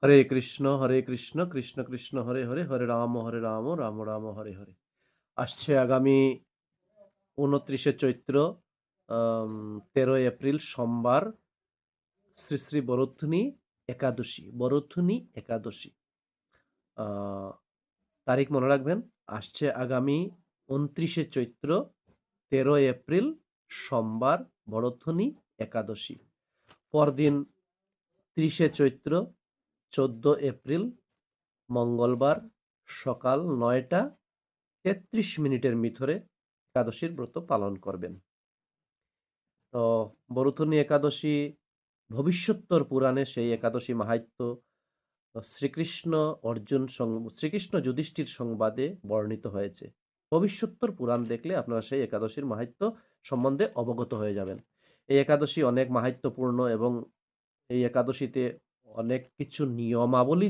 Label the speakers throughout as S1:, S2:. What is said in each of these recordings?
S1: হরে কৃষ্ণ, কৃষ্ণ কৃষ্ণ হরে হরে, হরে রাম, রাম রাম হরে হরে। আসছে আগামী ২৯শে চৈত্র, ১৩ এপ্রিল সোমবার, শ্রী শ্রী বরুথনী একাদশী। বরুথনী একাদশী। আ তারিখ মনে রাখবেন। আসছে আগামী ২৯শে চৈত্র, ১৩ এপ্রিল সোমবার, বরথনী একাদশী। পরদিন ৩০শে চৈত্র, ১৪ এপ্রিল মঙ্গলবার, সকাল ৯টা ৩৩ মিনিটের ভিতরে একাদশীর ব্রত পালন করবেন। তো বরুথনী একাদশী ভবিষ্যোত্তর পুরাণে সেই একাদশী মাহাত্ম্য শ্রীকৃষ্ণ শ্রীকৃষ্ণ যুধিষ্ঠির সংবাদে বর্ণিত হয়েছে। ভবিষ্যোত্তর পুরাণ দেখলে আপনারা সেই একাদশীর মাহাত্ম্য সম্বন্ধে অবগত হয়ে যাবেন। এই একাদশী অনেক মাহাত্ম্যপূর্ণ এবং এই একাদশীতে অনেক কিছু নিয়মাবলী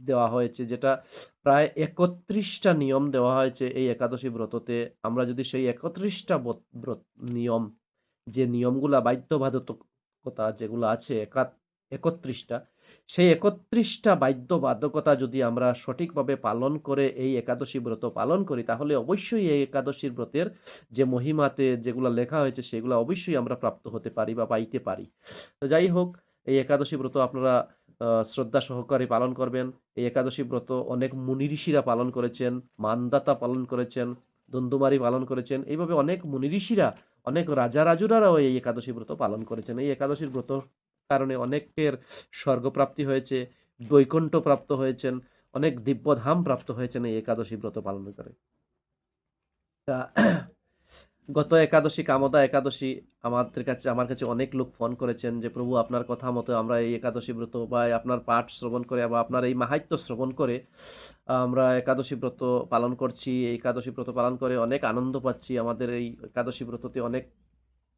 S1: দেওয়া হয়েছে, যেটা প্রায় ৩১টা নিয়ম দেওয়া হয়েছে এই একাদশী ব্রততে। আমরা যদি সেই ৩১টা নিয়ম, যে নিয়মগুলা বাধ্যবাধকতা যেগুলো আছে ৩১টা, সেই ৩১টা বাধ্যবাধকতা যদি আমরা সঠিকভাবে পালন করে এই একাদশী ব্রত পালন করি, তাহলে অবশ্যই এই একাদশীর ব্রতের যে মহিমাতে যেগুলা লেখা হয়েছে সেগুলা অবশ্যই আমরা প্রাপ্ত হতে পারি বা পাইতে পারি। তো যাই হোক, এই একাদশী ব্রত আপনারা শ্রদ্ধা সহকারে পালন করবেন। এই একাদশী ব্রত অনেক মুনি ঋষিরা পালন করেছেন, মানদাতা পালন করেছেন, দন্দুমারি পালন করেছেন। এইভাবে অনেক মুনি ঋষিরা, অনেক রাজা-রাজুরারাও এই একাদশী ব্রত পালন করেছেন। এই একাদশীর ব্রত কারণে অনেকের স্বর্গপ্রাপ্তি হয়েছে, বৈকুণ্ঠ প্রাপ্ত হয়েছেন, অনেক দিব্যধাম প্রাপ্ত হয়েছেন এই একাদশী ব্রত পালন করে। তা গত একাদশী, কামদা একাদশী, আমার কাছে অনেক লোক ফোন করেছেন যে, "প্রভু আপনার কথা মতো আমরা এই একাদশী ব্রত বা আপনার পাঠ শ্রবণ করে বা আপনার এই মাহাত্ম্য শ্রবণ করে আমরা একাদশী ব্রত পালন করছি। এই একাদশী ব্রত পালন করে অনেক আনন্দ পাচ্ছি। আমাদের এই একাদশী ব্রততে অনেক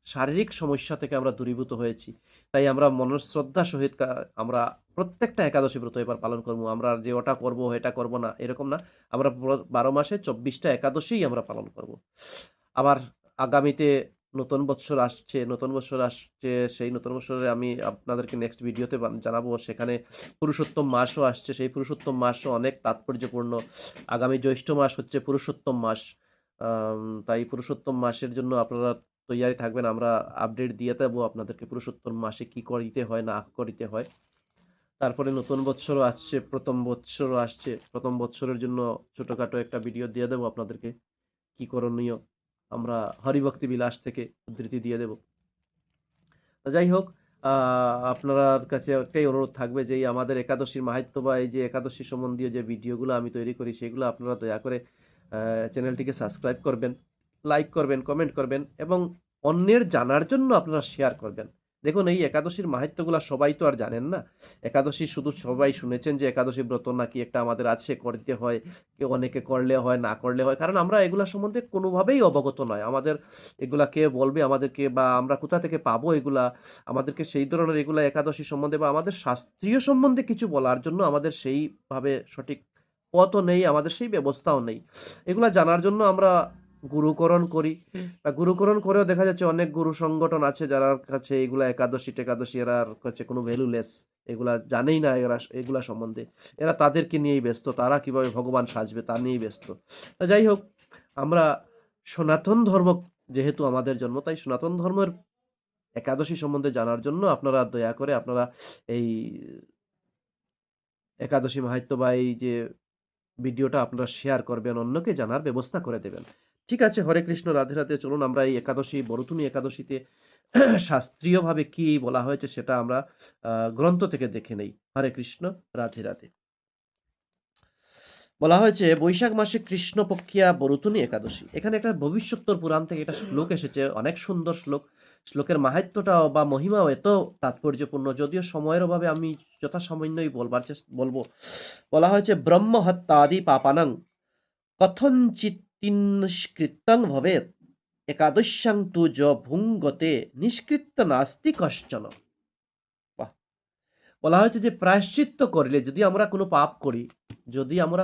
S1: শারীরিক সমস্যা থেকে আমরা দূরীভূত হয়েছি। তাই আমরা মনের শ্রদ্ধা সহিত আমরা প্রত্যেকটা একাদশী ব্রত এবার পালন করবো। আমরা যে ওটা করবো, এটা করবো না, এরকম না। আমরা ১২ মাসে ২৪টা একাদশীই আমরা পালন করবো।" আবার আগামীতে নতুন বৎসর আসছে। সেই নতুন বৎসরে আমি আপনাদেরকে নেক্সট ভিডিওতে জানাবো। সেখানে পুরুষোত্তম মাসও আসছে। সেই পুরুষোত্তম মাসও অনেক তাৎপর্যপূর্ণ। আগামী জ্যৈষ্ঠ মাস হচ্ছে পুরুষোত্তম মাস। তাই পুরুষোত্তম মাসের জন্য আপনারা তৈয়ারি থাকবেন। আমরা আপডেট দিয়ে দেবো আপনাদেরকে পুরুষোত্তম মাসে কি করিতে হয়, না করিতে হয়। তারপরে নতুন বৎসরও আসছে, ১ম বৎসরও আসছে। ১ম বৎসরের জন্য ছোটখাটো একটা ভিডিও দিয়ে দেবো আপনাদেরকে। কি করণীয় আমরা হরিভক্তি বিলাস থেকে উদ্ধৃতি দিয়ে দেব। তো যাই হোক, আ আপনার কাছে একটাই অনুরোধ থাকবে যে এই আমাদের একাদশীর মাহাত্ম্য বা এই যে একাদশী সম্বন্ধীয় যে ভিডিওগুলো আমি তৈরি করি সেগুলো আপনারা দয়া করে চ্যানেলটিকে সাবস্ক্রাইব করবেন, লাইক করবেন, কমেন্ট করবেন এবং অন্যের জানার জন্য আপনারা শেয়ার করবেন। দেখুন, এই একাদশীর মাহাত্ম্যগুলা সবাই তো আর জানেন না। একাদশী শুধু সবাই শুনেছেন যে একাদশী ব্রত নাকি একটা আমাদের আছে, করতে হয়। কেউ অনেকে করলে হয়, না করলে হয়। কারণ আমরা এগুলা সম্বন্ধে কোনোভাবেই অবগত নয়। আমাদের এগুলা কে বলবে আমাদেরকে বা আমরা কোথা থেকে পাবো এগুলা? আমাদেরকে সেই ধরনের এগুলা একাদশী সম্বন্ধে বা আমাদের শাস্ত্রীয় সম্বন্ধে কিছু বলার জন্য আমাদের সেইভাবে সঠিক পথও নেই, আমাদের সেই ব্যবস্থাও নেই। এগুলা জানার জন্য আমরা গুরুকরণ করি। গুরুকরণ করেও দেখা যাচ্ছে অনেক গুরু সংগঠন আছে যারার কাছে এগুলা একাদশী-টেকাদশী এরার কাছে কোনো ভ্যালুলেস। এগুলা জানেই না এরা এগুলা সম্বন্ধে। এরা তাদেরকে নিয়েই ব্যস্ত। তারা কিভাবে ভগবান সাজবে তা নিয়েই ব্যস্ত। যাই হোক, আমরা সনাতন ধর্ম যেহেতু আমাদের জন্ম, তাই সনাতন ধর্মের একাদশী সম্বন্ধে জানার জন্য আপনারা দয়া করে আপনারা এই একাদশী মাহাত্ম্য বা এই যে ভিডিওটা আপনারা শেয়ার করবেন, অন্যকে জানার ব্যবস্থা করে দেবেন। ঠিক আছে, হরে কৃষ্ণ, রাধে, রাধে। চলুন আমরা এই একাদশী, বরুথনী একাদশীতে শাস্ত্রীয়ভাবে কি বলা হয়েছে সেটা আমরা গ্রন্থ থেকে দেখে নেই। হরে কৃষ্ণ, রাধে, রাধে। বলা হয়েছে বৈশাখ মাসে কৃষ্ণপক্ষিয়া বরুথনী একাদশী। এখানে একটা ভবিষ্যোত্তর পুরাণ থেকে একটা শ্লোক এসেছে, অনেক সুন্দর শ্লোক। শ্লোকের মাহাত্ম্যটাও বা মহিমাও এত তাৎপর্যপূর্ণ, যদিও সময়ের অভাবে আমি যথাসামান্যই বলবো। বলা হয়েছে ব্রহ্ম হত্যাদি পাপানাং কথঞ্চিৎ নিষ্কৃত্যং ভবেৎ একাদশ্যাং তু ভুঙ্গতে নিষ্কৃত্য নাস্তি কশ্চন। বাহ! বলা হয়েছে যে প্রায়শ্চিত্ত করলে, যদি আমরা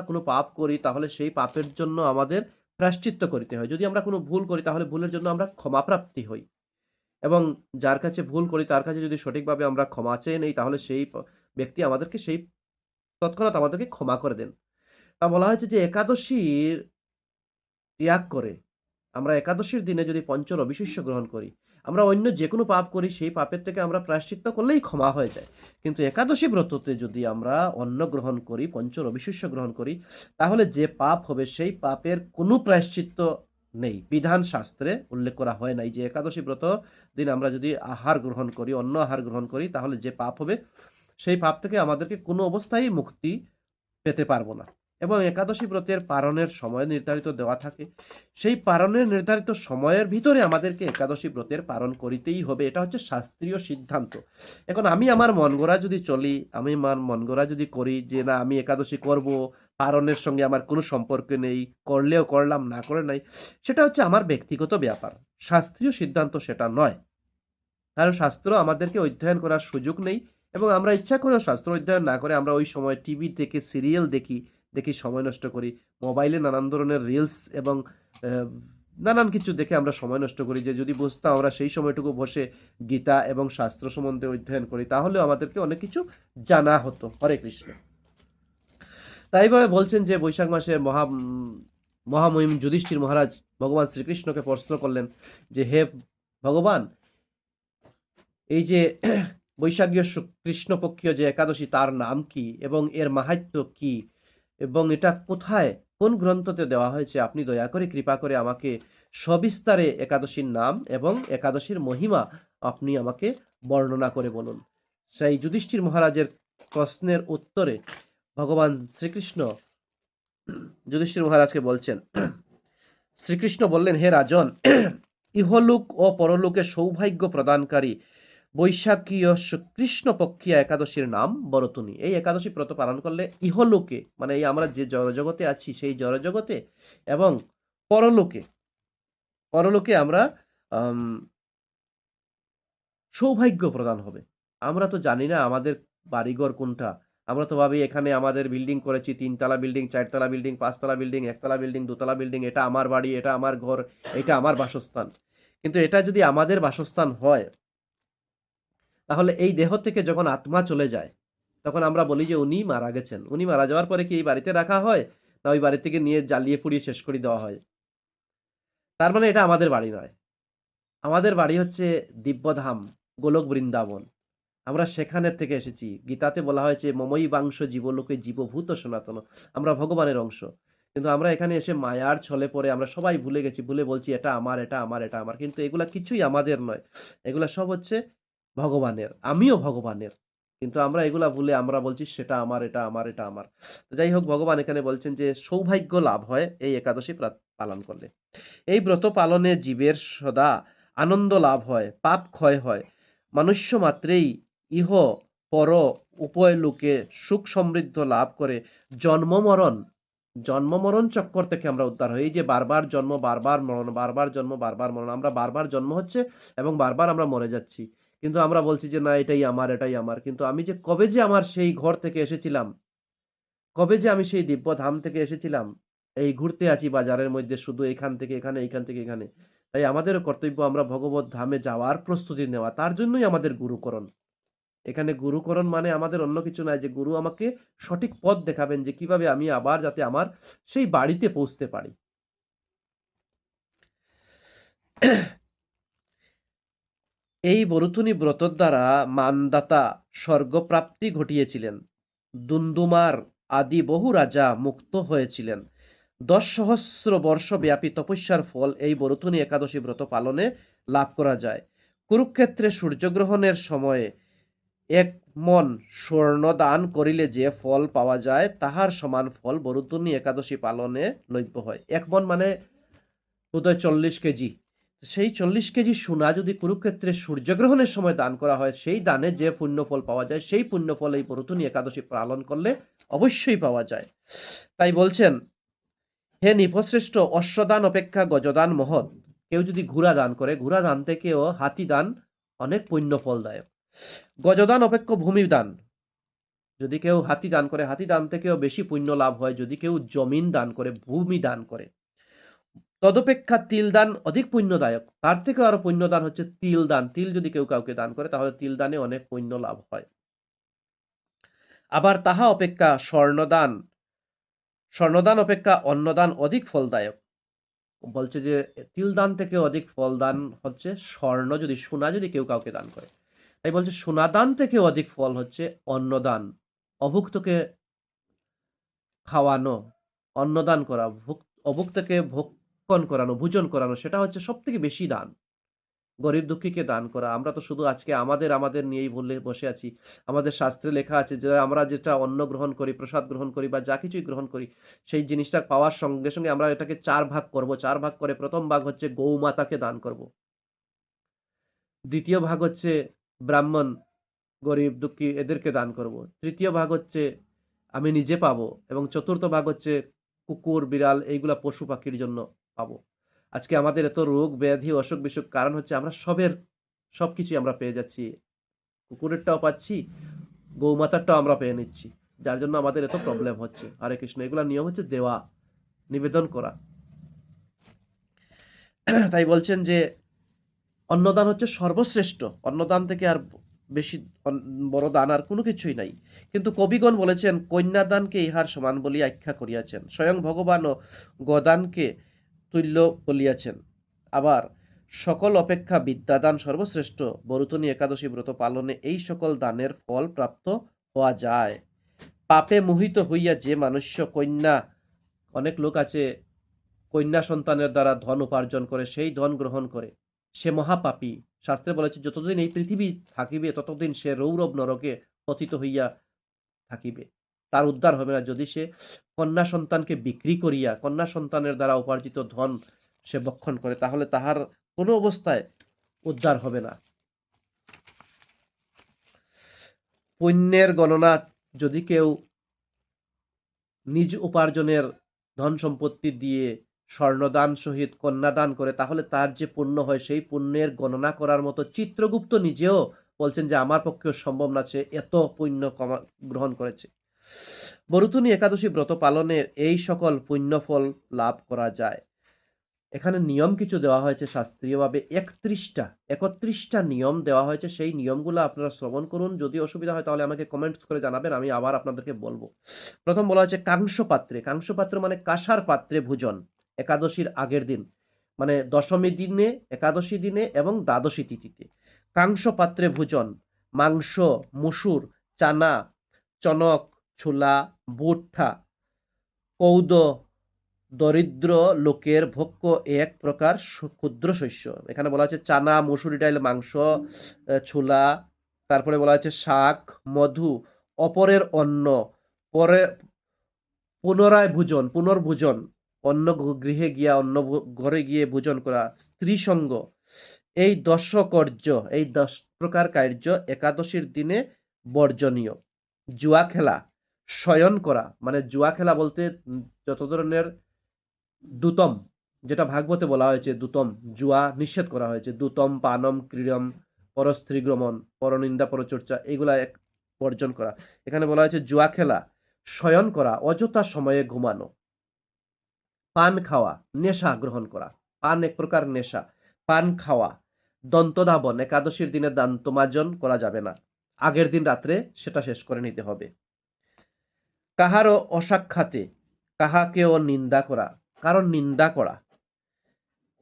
S1: কোনো পাপ করি তাহলে সেই পাপের জন্য আমাদের প্রায়শ্চিত্ত করিতে হয়। যদি আমরা কোনো ভুল করি তাহলে ভুলের জন্য আমরা ক্ষমাপ্রাপ্তি হই। এবং যার কাছে ভুল করি তার কাছে যদি সঠিকভাবে আমরা ক্ষমা চেয়ে নেই তাহলে সেই ব্যক্তি আমাদেরকে সেই তৎক্ষণাৎ আমাদেরকে ক্ষমা করে দেন। তা বলা হয়েছে যে একাদশীর ত্যাগ করে আমরা একাদশীর দিনে যদি পঞ্চ রবিশস্য গ্রহণ করি, আমরা অন্য যেকোনো পাপ করি সেই পাপের থেকে আমরা প্রায়শ্চিত্ত করলেই ক্ষমা হয়ে যায়। কিন্তু একাদশী ব্রততে যদি আমরা অন্ন গ্রহণ করি, পঞ্চ রবিশস্য গ্রহণ করি, তাহলে যে পাপ হবে সেই পাপের কোনো প্রায়শ্চিত্ত নেই। বিধান শাস্ত্রে উল্লেখ করা হয় নাই যে একাদশী ব্রত দিন আমরা যদি আহার গ্রহণ করি, অন্ন আহার গ্রহণ করি তাহলে যে পাপ হবে সেই পাপ থেকে আমাদেরকে কোনো অবস্থায়ই মুক্তি পেতে পারবো না। এবং একাদশী ব্রতের পালনের সময় নির্ধারিত দেওয়া থাকে। সেই পালনের নির্ধারিত সময়ের ভিতরে আমাদেরকে একাদশী ব্রতের পালন করিতেই হবে। এটা হচ্ছে শাস্ত্রীয় সিদ্ধান্ত। এখন আমি আমার মনগড়া যদি চলি, আমি আমার মনগড়া যদি করি যে না আমি একাদশী করবো, পালনের সঙ্গে আমার কোনো সম্পর্ক নেই, করলেও করলাম, না করে নাই, সেটা হচ্ছে আমার ব্যক্তিগত ব্যাপার। শাস্ত্রীয় সিদ্ধান্ত সেটা নয়। কারণ শাস্ত্র আমাদেরকে অধ্যয়ন করার সুযোগ নেই এবং আমরা ইচ্ছা করেও শাস্ত্র অধ্যয়ন না করে আমরা ওই সময় টিভি দেখে সিরিয়াল দেখি সময় নষ্ট করি। মোবাইলে নানান ধরনের রিলস এবং আ নানান কিছু দেখে আমরা সময় নষ্ট করি যে যদি বুঝতাম আমরা সেই সময়টুকু বসে গীতা এবং শাস্ত্র সম্বন্ধে অধ্যয়ন করি তাহলেও আমাদেরকে অনেক কিছু জানা হতো। হরে কৃষ্ণ। তাইভাবে বলছেন যে বৈশাখ মাসে মহামহিম যুধিষ্ঠির মহারাজ ভগবান শ্রীকৃষ্ণকে প্রশ্ন করলেন যে, "হে ভগবান, এই যে বৈশাখীয় কৃষ্ণপক্ষীয় যে একাদশী তার নাম কি এবং এর মাহাত্ম্য কি এবং এটা কোথায় কোন গ্রন্থতে দেওয়া হয়েছে আপনি দয়া করে কৃপা করে আমাকে সবিস্তারে একাদশীর নাম এবং একাদশীর মহিমা আপনি আমাকে বর্ণনা করে বলুন। সেই যুধিষ্ঠির মহারাজের প্রশ্নের উত্তরে ভগবান শ্রীকৃষ্ণ যুধিষ্ঠির মহারাজকে বলছেন শ্রীকৃষ্ণ বললেন হে রাজন ইহলোক ও পরলোকে সৌভাগ্য প্রদানকারী বৈশাখীয় কৃষ্ণপক্ষীয় একাদশীর নাম বরতুনি। এই একাদশী ব্রত পালন করলে ইহলোকে মানে এই আমরা যে জড়জগতে আছি সেই জড়জগতে এবং পরলোকে পরলোকে আমরা আম সৌভাগ্য প্রদান হবে। আমরা তো জানি না আমাদের বাড়িঘর কোনটা। আমরা তো ভাবি এখানে আমাদের বিল্ডিং করেছি ৩ তলা বিল্ডিং, ৪ তলা বিল্ডিং, ৫ তলা বিল্ডিং, ১ তলা বিল্ডিং, ২ তলা বিল্ডিং, এটা আমার বাড়ি, এটা আমার ঘর, এটা আমার বাসস্থান। কিন্তু এটা যদি আমাদের বাসস্থান হয় তাহলে এই দেহ থেকে যখন আত্মা চলে যায়, তখন আমরা বলি যে উনি মারা গেছেন। উনি মারা যাওয়ার পরে কি এই বাড়িতে রাখা হয়? না ওই বাড়ি থেকে নিয়ে জ্বালিয়ে পুড়িয়ে শেষ করে দেওয়া হয়? তার মানে এটা আমাদের বাড়ি নয়। আমাদের বাড়ি হচ্ছে দিব্যধাম, গোলক বৃন্দাবন। আমরা সেখানের থেকে এসেছি। গীতাতে বলা হয়েছে মমৈবাংশ জীবলোকে জীবভূত সনাতন। আমরা ভগবানের অংশ। কিন্তু আমরা এখানে এসে মায়ার ছলে পড়ে আমরা সবাই ভুলে গেছি। ভুলে বলছি এটা আমার, এটা আমার, এটা আমার। কিন্তু এগুলা কিছুই আমাদের নয়। এগুলা সব হচ্ছে ভগবানের। আমিও ভগবানের। কিন্তু আমরা এগুলা ভুলে আমরা বলছি সেটা আমার, এটা আমার, এটা আমার। তো যাই হোক ভগবান এখানে বলছেন যে সৌভাগ্য লাভ হয় এই একাদশী পালন করলে। এই ব্রত পালনে জীবের সদা আনন্দ লাভ হয়, পাপ ক্ষয় হয়। মনুষ্য মাত্রেই ইহ পর উভয় লোকে সুখ সমৃদ্ধ লাভ করে জন্ম মরণ চক্কর থেকে আমরা উদ্ধার হই। এই যে বারবার জন্ম, বারবার মরণ, বারবার জন্ম, বারবার মরণ। আমরা বারবার জন্ম হচ্ছে এবং বারবার আমরা মরে যাচ্ছি। কিন্তু আমরা বলছি যে না এটাই আমার, এটাই আমার। কিন্তু আমি যে কবে যে আমার সেই ঘর থেকে এসেছিলাম, কবে যে আমি সেই দিব্যধাম থেকে এসেছিলাম, এই ঘুরতে আছি বাজারের মধ্যে শুধু এখান থেকে এখানে, এইখান থেকে এখানে। তাই আমাদেরও কর্তব্য আমরা ভগবত ধামে যাওয়ার প্রস্তুতি নেওয়া। তার জন্যই আমাদের গুরুকরণ। এখানে গুরুকরণ মানে আমাদের অন্য কিছু নয় যে গুরু আমাকে সঠিক পথ দেখাবেন যে কিভাবে আমি আবার যাতে আমার সেই বাড়িতে পৌঁছতে পারি। এই বরুথুনি ব্রতর দ্বারা মানদাতা স্বর্গপ্রাপ্তি ঘটিয়েছিলেন। দুন্দুমার আদি বহু রাজা মুক্ত হয়েছিলেন। ১০ সহস্র বর্ষব্যাপী তপস্যার ফল এই বরুথুনি একাদশী ব্রত পালনে লাভ করা যায়। কুরুক্ষেত্রে সূর্যগ্রহণের সময়ে ১ মণ স্বর্ণ দান করিলে যে ফল পাওয়া যায় তাহার সমান ফল বরুথুনি একাদশী পালনে লভ্য হয়। ১ মণ মানে বোধহয় ৪০ কেজি। সেই ৪০ কেজি সোনা যদি কুরুক্ষেত্রে সূর্যগ্রহণের সময় দান করা হয়, সেই দানে যে পুণ্যফল পাওয়া যায়, সেই পুণ্যফল এই বরুথুনি একাদশী পালন করলে অবশ্যই পাওয়া যায়। তাই বলছেন, হে নৃপশ্রেষ্ঠ অশ্বদান অপেক্ষা গজদান মহৎ। কেউ যদি ঘোড়া দান করে, ঘোড়া দান থেকেও হাতি দান অনেক পুণ্যফলদায়ক। গজদান অপেক্ষা ভূমি দান। যদি কেউ হাতি দান করে, হাতি দান থেকেও বেশি পুণ্য লাভ হয় যদি কেউ জমিন দান করে, ভূমি দান করে। তদপেক্ষা তিল দান অধিক পুণ্যদায়ক। তার থেকেও আরো পুণ্যদান হচ্ছে তিল দান। তিল যদি কেউ কাউকে দান করে তাহলে তিল দানে অনেক পুণ্য লাভ হয়। আবার তাহা অপেক্ষা স্বর্ণদান অপেক্ষা অন্নদান অধিক ফলদায়ক। বলছে যে তিলদান থেকে অধিক ফলদান হচ্ছে স্বর্ণ, যদি সোনা যদি কেউ কাউকে দান করে। তাই বলছে সোনাদান থেকে অধিক ফল হচ্ছে অন্নদান। অভুক্তকে খাওয়ানো, অন্নদান করা, অভুক্তকে ভক্ষণ করানো, ভোজন করানো, সেটা হচ্ছে সবথেকে বেশি দান। গরিব দুঃখীকে দান করা। আমরা তো শুধু আজকে আমাদের নিয়েই বলে বসে আছি। আমাদের শাস্ত্রে লেখা আছে যে আমরা যেটা অন্ন গ্রহণ করি, প্রসাদ গ্রহণ করি বা যা কিছুই গ্রহণ করি, সেই জিনিসটা পাওয়ার সঙ্গে, সঙ্গে আমরা এটাকে ৪ ভাগ করব। ৪ ভাগ করে ১ম ভাগ হচ্ছে গৌমাতাকে দান করব। ২য় ভাগ হচ্ছে ব্রাহ্মণ, গরিব দুঃখী এদেরকে দান করব। ৩য় ভাগ হচ্ছে আমি নিজে পাবো এবং ৪র্থ ভাগ হচ্ছে কুকুর, বিড়াল এইগুলা পশু পাখির জন্য পাবো। আজকে আমাদের এত রোগ ব্যাধি অসুখ-বিসুখ কারণ হচ্ছে আমরা সবকিছুই আমরা পেয়ে যাচ্ছি। কুকুরেরটাও পাচ্ছি, গৌমাতারটাও আমরা পেয়ে নিচ্ছি। যার জন্য আমাদের এত প্রবলেম হচ্ছে। হরে কৃষ্ণ। এগুলা নিয়ম হচ্ছে দেওয়া, নিবেদন করা। তাই বলছেন যে অন্নদান হচ্ছে সর্বশ্রেষ্ঠ। অন্নদান থেকে আর বেশি বড় দান আর কোনো কিছুই নাই। কিন্তু কবিগণ বলেছেন কন্যাদানকে ইহার সমান বলিয়া আখ্যা করিয়াছেন। স্বয়ং ভগবানও গোদানকে তুল্য বলিয়াছেন। আবার সকল অপেক্ষা বিদ্যাদান সর্বশ্রেষ্ঠ। বরুতনী একাদশী ব্রত পালনে এই সকল দানের ফল প্রাপ্ত হওয়া যায়। পাপে মোহিত হইয়া যে মানুষ্য অনেক লোক আছে কন্যা সন্তানের দ্বারা ধন উপার্জন করে, সেই ধন গ্রহণ করে, সে মহাপাপী। শাস্ত্রে বলেছে যতদিন এই পৃথিবী থাকিবে ততদিন সে রৌরব নরকে পতিত হইয়া থাকিবে, তার উদ্ধার হবে না। যদি সে কন্যা সন্তানকে বিক্রি করিয়া কন্যা সন্তানের দ্বারা উপার্জিত ধন সে ভক্ষণ করে, তাহলে তাহার কোনো অবস্থায় উদ্ধার হবে না। পুণ্যের গণনা যদি কেউ নিজ উপার্জনের ধন সম্পত্তি দিয়ে স্বর্ণদান সহিত কন্যাদান করে, তাহলে তার যে পুণ্য হয় সেই পুণ্যের গণনা করার মতো চিত্রগুপ্ত নিজেও বলছেন যে আমার পক্ষেও সম্ভব না, সে এত পুণ্য গ্রহণ করেছে। বরুতনী একাদশী ব্রত পালনের এই সকল পুণ্যফল লাভ করা যায়। এখানে নিয়ম কিছু দেওয়া হয়েছে শাস্ত্রীয়ভাবে, 31টা নিয়ম দেওয়া হয়েছে। সেই নিয়মগুলো আপনারা শ্রবণ করুন। যদি অসুবিধা হয় তাহলে আমাকে কমেন্টস করে জানাবেন, আমি আবার আপনাদেরকে বলবো। প্রথম বলা হয়েছে কাংস পাত্র মানে কাঁসার পাত্রে ভোজন একাদশীর আগের দিন, মানে দশমী দিনে, একাদশী দিনে এবং দ্বাদশী তিথিতে কাংস পাত্রে ভোজন। মাংস, মসুর, চানা, চনক, ছোলা, ভুট্টা, কৌদ দরিদ্র লোকের ভোগ্য এক প্রকার ক্ষুদ্র শস্য। এখানে বলা হচ্ছে চানা, মসুরি ডাল, মাংস, ছোলা, তারপরে বলা হচ্ছে শাক, মধু, অপরের অন্ন, পরে পুনর্ভোজন, অন্য গৃহে গিয়া অন্য ঘরে গিয়ে ভোজন করা, স্ত্রী সঙ্গ, এই 10 প্রকার কার্য একাদশীর দিনে বর্জনীয়। জুয়া খেলা, শয়ন করা, মানে জুয়া খেলা বলতে যত ধরনের দূতম, যেটা ভাগবতে বলা হয়েছে দূতম, জুয়া নিষেধ করা হয়েছে। দূতম, পানম, ক্রীড়ম, পরস্ত্রীগ্রমণ, পরনিন্দা, পরচর্চা, এগুলা বর্জন করা। এখানে বলা হয়েছে জুয়া খেলা, শয়ন করা, অযথা সময়ে ঘুমানো, পান খাওয়া, নেশা গ্রহণ করা। পান এক প্রকার নেশা। পান খাওয়া, দন্তধাবন, একাদশীর দিনে দান্তমাজন করা যাবে না, আগের দিন রাত্রে সেটা শেষ করে নিতে হবে। কাহারও অসাক্ষাতে কাহাকেও নিন্দা করা, কারণ নিন্দা করা,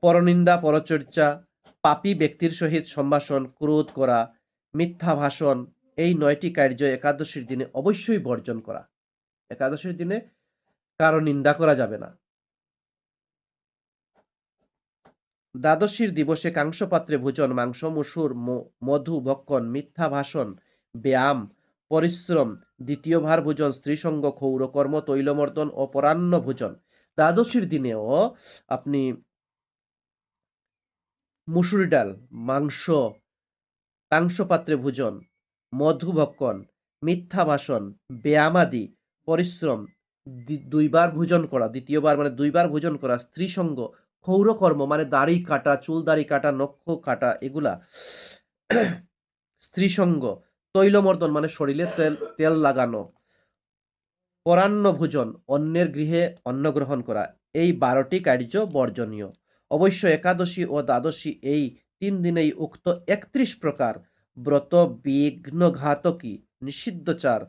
S1: পরনিন্দা, পরচর্চা, পাপী ব্যক্তির সহিত সম্ভাষণ, ক্রোধ করা, মিথ্যা ভাষণ, এই 9টি কার্য একাদশীর দিনে অবশ্যই বর্জন করা। একাদশীর দিনে কারো নিন্দা করা যাবে না। দ্বাদশীর দিবসে কাংসপাত্রে ভোজন, মাংস, মসুর, মধু ভক্ষণ, মিথ্যা ভাষণ, ব্যায়াম, পরিশ্রম, দ্বিতীয় ভার ভোজন, স্ত্রীসঙ্গ, ক্ষৌরকর্ম, তৈলমর্দন, অপরাহ্ন ভোজন। দ্বাদশীর দিনেও আপনি মুসুরি ডাল, মাংস, কাংসপাত্রে ভোজন, মধু ভক্ষণ, মিথ্যা ভাষণ, ব্যায়ামাদি, পরিশ্রম, 2বার ভোজন করা, দ্বিতীয়বার মানে 2বার ভোজন করা, স্ত্রীসঙ্গ, ক্ষৌরকর্ম মানে দাড়ি কাটা, চুল দাড়ি কাটা, নখ কাটা, এগুলা, স্ত্রীসঙ্গ, তৈলমর্দন মানে শরীরে তেল লাগানো, পরাহ্ন ভোজন, অন্যের গৃহে অন্ন গ্রহণ করা, এই 12টি কার্য বর্জনীয়। অবশ্য একাদশী ও দ্বাদশী এই 3 দিনেই উক্ত 31 প্রকার ব্রত বিঘ্নঘাতকী, নিষিদ্ধচার,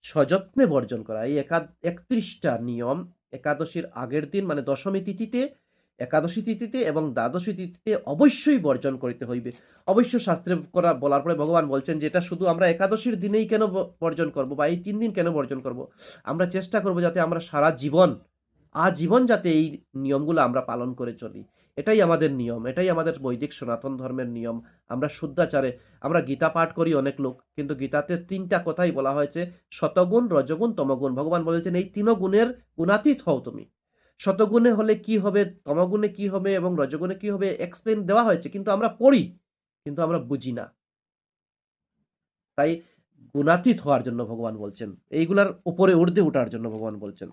S1: সযত্নে বর্জন করা। এই ৩১টা নিয়ম একাদশীর আগের দিন মানে দশমী তিথিতে, একাদশী তিথিতে এবং দ্বাদশী তিথিতে অবশ্যই বর্জন করিতে হইবে। অবশ্য শাস্ত্রে বলার পরে ভগবান বলছেন যে এটা শুধু আমরা একাদশীর দিনেই কেন বর্জন করব বা এই ৩ দিন কেন বর্জন করব? আমরা চেষ্টা করব যাতে আমরা সারা জীবন, আজীবন যাতে এই নিয়মগুলো আমরা পালন করে চলি। এটাই আমাদের নিয়ম, এটাই আমাদের বৈদিক সনাতন ধর্মের নিয়ম। আমরা শুদ্ধাচারে আমরা গীতা পাঠ করি অনেক লোক, কিন্তু গীতাতে ৩ টা কথাই বলা হয়েছে, সতগুণ, রজগুণ, তমগুণ। ভগবান বলেছেন এই ৩ গুণের গুণাতীত হও তুমি। শতগুণে হলে কি হবে, তমগুণে কি হবে এবং রজগুণে কি হবে এক্সপ্লেইন দেওয়া হয়েছে। কিন্তু আমরা পড়ি, কিন্তু আমরা বুঝি না। তাই গুণাতীত হওয়ার জন্য ভগবান বলছেন। এইগুলার উপরে ঊর্ধ্বে উঠার জন্য ভগবান বলছেন।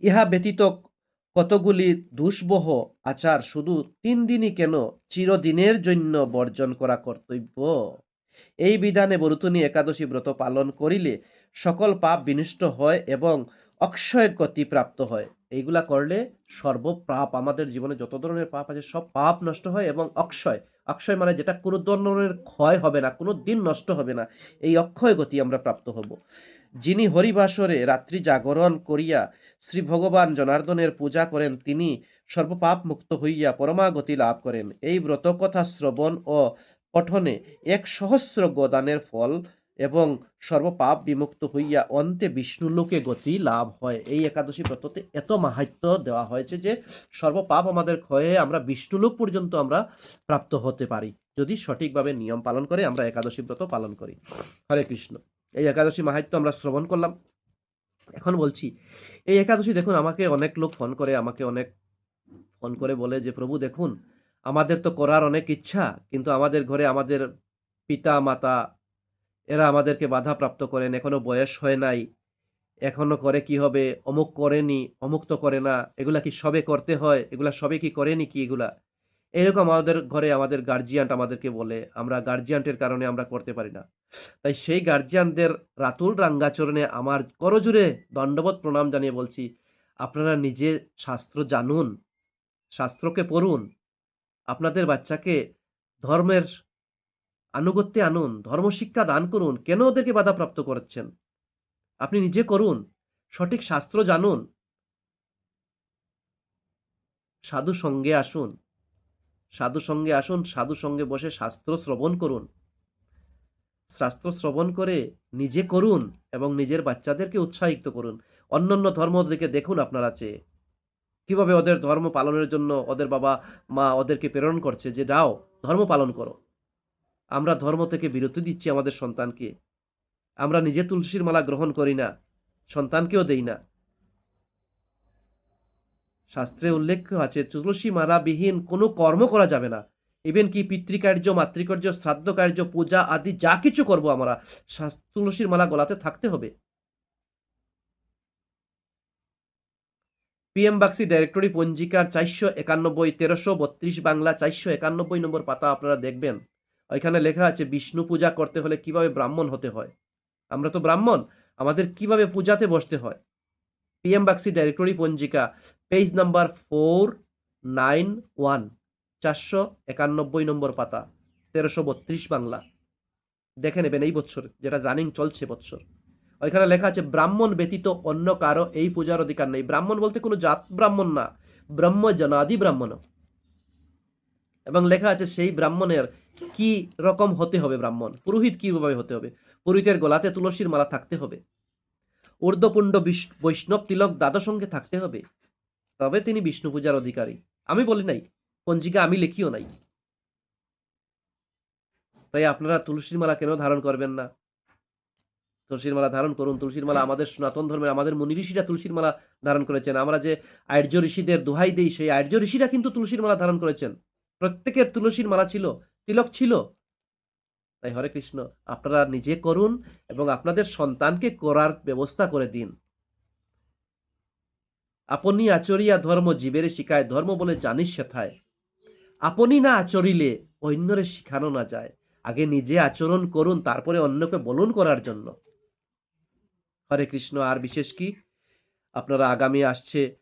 S1: ইহা ব্যতীত কতগুলি দুষ্বহ আচার শুধু ৩ দিনই কেন চিরদিনের জন্য বর্জন করা কর্তব্য। এই বিধানে বরুথনী একাদশী ব্রত পালন করিলে সকল পাপ বিনষ্ট হয় এবং অক্ষয় গতি প্রাপ্ত হয়। এইগুলা করলে সর্বপাপ, আমাদের জীবনে যত ধরনের পাপ আছে সব পাপ নষ্ট হয় এবং অক্ষয়, অক্ষয় মানে যেটা কোনো ধরনের ক্ষয় হবে না, কোনো দিন নষ্ট হবে না, এই অক্ষয় গতি আমরা প্রাপ্ত হব। যিনি হরিবাসরে রাত্রি জাগরণ করিয়া শ্রী ভগবান জনার্দনের পূজা করেন তিনি সর্বপাপ মুক্ত হইয়া পরমাগতি লাভ করেন। এই ব্রত কথা শ্রবণ ও পঠনে ১,০০০ গোদানের ফল এবং সর্বপাপ বিমুক্ত হইয়া অন্তে বিষ্ণুলোকে গতি লাভ হয়। এই একাদশী ব্রততে এত মাহাত্ম্য দেওয়া হয়েছে যে সর্বপাপ আমাদের ক্ষয়ে আমরা বিষ্ণুলোক পর্যন্ত আমরা প্রাপ্ত হতে পারি, যদি সঠিকভাবে নিয়ম পালন করে আমরা একাদশী ব্রত পালন করি। হরে কৃষ্ণ। এই একাদশী মাহাত্ম্য আমরা শ্রবণ করলাম। এখন বলছি, এই একাদশী দেখুন আমাকে অনেক লোক ফোন করে, আমাকে অনেক ফোন করে বলে যে, "প্রভু দেখুন, আমাদের তো করার অনেক ইচ্ছা, কিন্তু আমাদের ঘরে আমাদের পিতা-মাতা এরা আমাদেরকে বাধাপ্রাপ্ত করেন। এখনো বয়স হয় নাই। এখনো করে কি হবে? অমুক করেনি, অমুক তো করে না। এগুলা কি সবে করতে হয়? এগুলা সবে কি করেনি কি এগুলা?" এরকম আমাদের ঘরে আমাদের গার্ডিয়ান আমাদেরকে বলে। আমরা গার্ডিয়ানটের কারণে আমরা করতে পারি না। তাই সেই গার্জিয়ানদের রাতুল রাঙ্গাচরণে আমার করজোড়ে দণ্ডবত প্রণাম জানিয়ে বলছি, আপনারা নিজে শাস্ত্র জানুন, শাস্ত্রকে পড়ুন, আপনাদের বাচ্চাকে ধর্মের আনুগত্যে আনুন, ধর্মশিক্ষা দান করুন। কেন ওদেরকে বাধাপ্রাপ্ত করাচ্ছেন? আপনি নিজে করুন, সঠিক শাস্ত্র জানুন, সাধু সঙ্গে আসুন, সাধু সঙ্গে আসুন, সাধু সঙ্গে বসে শাস্ত্র শ্রবণ করুন। শাস্ত্র শ্রবণ করে নিজে করুন এবং নিজের বাচ্চাদেরকে উৎসাহিত করুন। অন্যান্য ধর্ম দিকে দেখুন আপনারা চেয়ে। কিভাবে ওদের ধর্ম পালনের জন্য ওদের বাবা-মা ওদেরকে প্রেরণ করছে যে, "যাও, ধর্ম পালন করো।" আমরা ধর্ম থেকে বিরতি দিচ্ছি আমাদের সন্তানকে। আমরা নিজে তুলসীর মালা গ্রহণ করি না, সন্তানকেও দেই না। শাস্ত্রে উল্লেখ আছে তুলসী মালাবিহীন কোনো কর্ম করা যাবে না। ইভেন কি পিতৃকার্য, মাতৃকার্য, শ্রাদ্ধ কার্য, পূজা আদি যা কিছু করব আমরা, তুলসীর মালা গলাতে থাকতে হবে। পিএম বাগচি ডাইরেক্টরি পঞ্জিকার ৪৯১ ১৩৩২ বাংলা ৪৯১ নম্বর পাতা আপনারা দেখবেন। ওইখানে লেখা আছে বিষ্ণু পূজা করতে হলে কিভাবে ব্রাহ্মণ হতে হয়। আমরা তো ব্রাহ্মণ, আমাদের কিভাবে পূজাতে বসতে হয়। পিএম বাগচি ডাইরেক্টরি পঞ্জিকা পেজ নাম্বার 491 ৪৯১ নম্বর পাতা ১৩৩২ বাংলা। দেখে নেবেন এই বৎসর, যেটা রানিং চলছে বৎসর। ওইখানে লেখা আছে ব্রাহ্মণ ব্যতীত অন্য কারো এই পূজার অধিকার নেই। ব্রাহ্মণ বলতে কোনো জাত ব্রাহ্মণ না, ব্রহ্ম জনাদি ব্রাহ্মণ। এবং লেখা আছে সেই ব্রাহ্মণের কি রকম হতে হবে, ব্রাহ্মণ পুরোহিত কিভাবে হতে হবে। পুরোহিতের গলাতে তুলসীর মালা থাকতে হবে, ঊর্ধ্বপুণ্ড বৈষ্ণব তিলক দ্বাদশঙ্গে থাকতে হবে, তবে তিনি বিষ্ণু পূজার অধিকারী। আমি বলি নাই, পঞ্জিকা আমি লিখিও নাই। তাই আপনারা তুলসীর মালা কেন ধারণ করবেন না? তুলসীর মালা ধারণ করুন। তুলসীর মালা আমাদের সনাতন ধর্মের আমাদের মুনি ঋষিরা তুলসীর মালা ধারণ করেছেন। আমরা যে আর্য ঋষিদের দোহাই দেই, সেই আর্য ঋষিরা কিন্তু তুলসীর মালা ধারণ করেছেন। প্রত্যেকের তুলসীর মালা ছিল, তিলক ছিল। তাই হরে কৃষ্ণ, আপনারা নিজে করুন এবং আপনাদের সন্তানকে করার ব্যবস্থা করে দিন। আপনি আচরিয়া ধর্ম জীবের শিখায়, ধর্ম বলে জানিস সেথায়। আপনি না আচরিলে অন্যরে শিখানো না যায়। আগে নিজে আচরণ করুন, তারপরে অন্যকে বলুন করার জন্য। হরে কৃষ্ণ। আর বিশেষ কি, আপনারা আগামী আসছে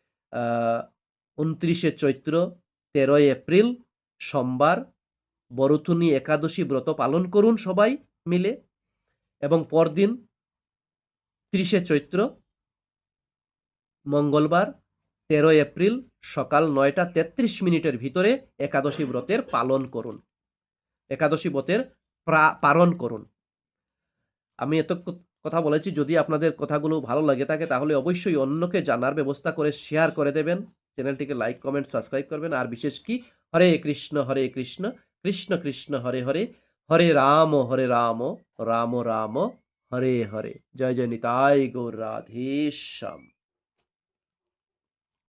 S1: ২৯শে চৈত্র, ১৩ই এপ্রিল সোমবার বরুথুনি একাদশী ব্রত পালন করুন সবাই মিলে, এবং পরদিন 30শে চৈত্র মঙ্গলবার ১৩ এপ্রিল সকাল ৯টা ৩৩ মিনিটের ভিতরে একাদশী ব্রতের পালন করুন। একাদশী ব্রতের পালন করুন। আমি এত কথা বলেছি, যদি আপনাদের কথাগুলো ভালো লাগে থাকে তাহলে অবশ্যই অন্যকে জানার ব্যবস্থা করে শেয়ার করে দেবেন। চ্যানেলটিকে লাইক, কমেন্ট, সাবস্ক্রাইব করবেন। আর বিশেষ কি, হরে কৃষ্ণ, কৃষ্ণ কৃষ্ণ হরে হরে, হরে রাম, রাম রাম, হরে হরে। জয় জয় নিতাই গৌর রাধেশ্যাম।